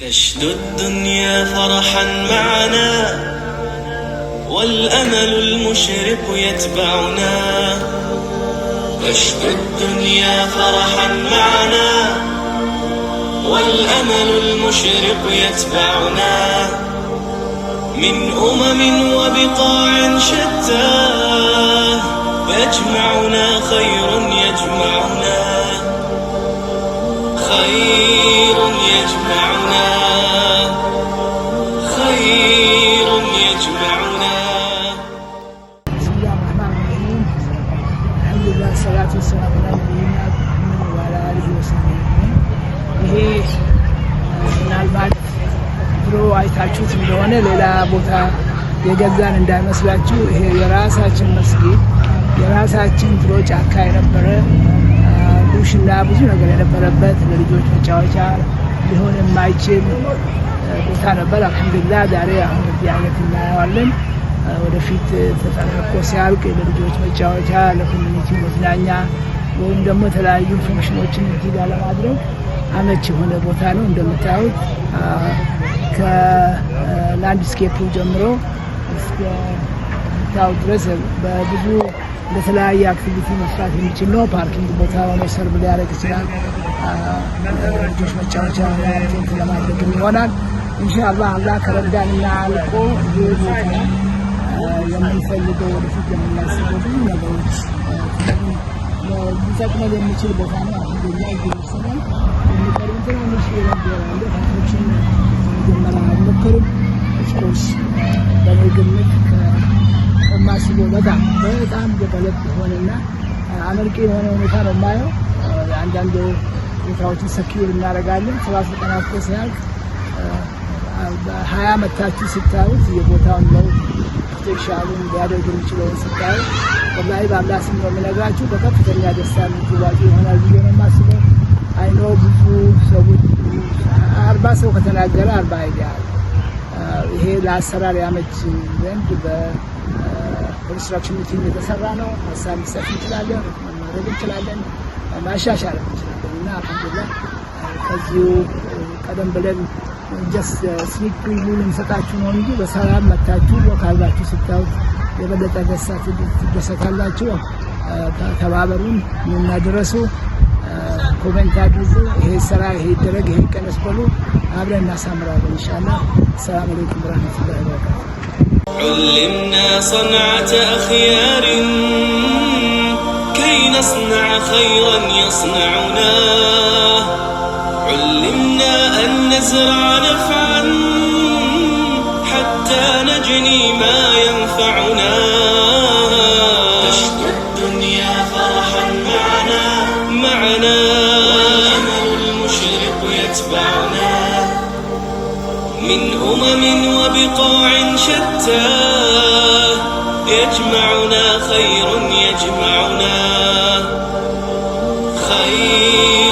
تشدو الدنيا فرحا معنا والأمل المشرق يتبعنا تشدو الدنيا فرحا معنا والأمل المشرق يتبعنا من وبقاع شتى يجمعنا خير يجمعنا خير يجمعنا خير يجمعنا. بسم الله الرحمن الرحيم. الحمد لله والصلاة والسلام على نبينا محمد وعلى آله وصحبه أجمعين. ይሄ ምናልባት ድሮ አይታችሁት እንደሆነ ሌላ ቦታ የገዛን እንዳይመስላችሁ ይሄ የራሳችን መስጊድ የራሳችን ድሮ ጫካ የነበረ ቡሽና ብዙ ነገር የነበረበት ለልጆች መጫወቻ ሊሆን የማይችል ቦታ ነበር። አልሐምዱሊላህ ዛሬ አሁን እዚህ አይነት እናየዋለን። ወደፊት ተጠናቆ ሲያልቅ ለልጆች መጫወቻ ለኮሚኒቲ መዝናኛ ወይም ደግሞ የተለያዩ ፈንክሽኖችን እዚህ ጋር ለማድረግ አመች የሆነ ቦታ ነው። እንደምታዩት ከላንድስኬፑ ጀምሮ እስከ ታው ድረስ በብዙ ለተለያየ አክቲቪቲ መስራት የሚችል ነው። ፓርኪንግ ቦታ ሆኖ ሰርቭ ሊያደርግ ይችላል። ልጆች መጫወቻ ለማድረግ ይሆናል። ኢንሻአላህ አላህ ከረዳንና አልቆ የምንፈልገው ወደፊት የምናስበው ብዙ ነገሮች ሊጠቅመን የሚችል ቦታ ነው። አልሐምዱሊላህ ይመስላል። የሚቀርቡ ትናንሽ ነገሮችን መጀመሪያ አልሞክርም። ኦፍኮርስ በእኔ ግምት ከማስበው በጣም ገበለት የሆነና አመርቂ የሆነ ሁኔታ ነው የማየው። አንዳንድ ቦታዎችን ሰኪዩር እናደርጋለን። 7 ቀናት ሲያልቅ በ20 መታችሁ ስታዩት የቦታውን ነው ስፔሻሉን ሊያደርግ የሚችለውን ስታዩ ወላሂ በአላህ ስም ነው የምነግራችሁ በከፍተኛ ደስታ የምትዋጡ ይሆናል ብዬ ነው የማስበው። አይኖ ብዙ ሰዎች 40 ሰው ከተናገረ 40 አይዲያል። ይሄ ለአሰራር ያመች ዘንድ በኮንስትራክሽን ቲም የተሰራ ነው። ሀሳብ መስጠት እንችላለን፣ ማድረግ እንችላለን፣ ማሻሻል እንችላለን እና አልሐምዱሊላህ ከዚሁ ቀደም ብለን ጀስት ስኒክ ፕሪቪው እንሰጣችሁ ነው እንጂ በሰላም መታችሁ ወካላችሁ ስታዩት የበለጠ ደስታ ትደሰታላችሁ። ተባበሩን፣ እናድረሱ፣ ኮሜንት አድርጉ። ይሄ ስራ ይሄ ይደረግ ይሄ ይቀነስ በሉ፣ አብረን እናሳምራለን ኢንሻአላህ። ሰላም አለይኩም ወራህመቱላሂ ወበረካቱ። علمنا صنعة أخيار كي نصنع خيرا يصنعنا علمنا أن نزرع نفعا حتى نجني ما ينفعنا تشدو الدنيا فرحا معنا والأمل المشرق يتبعنا من وبقاع شتى يجمعنا خير يجمعنا خير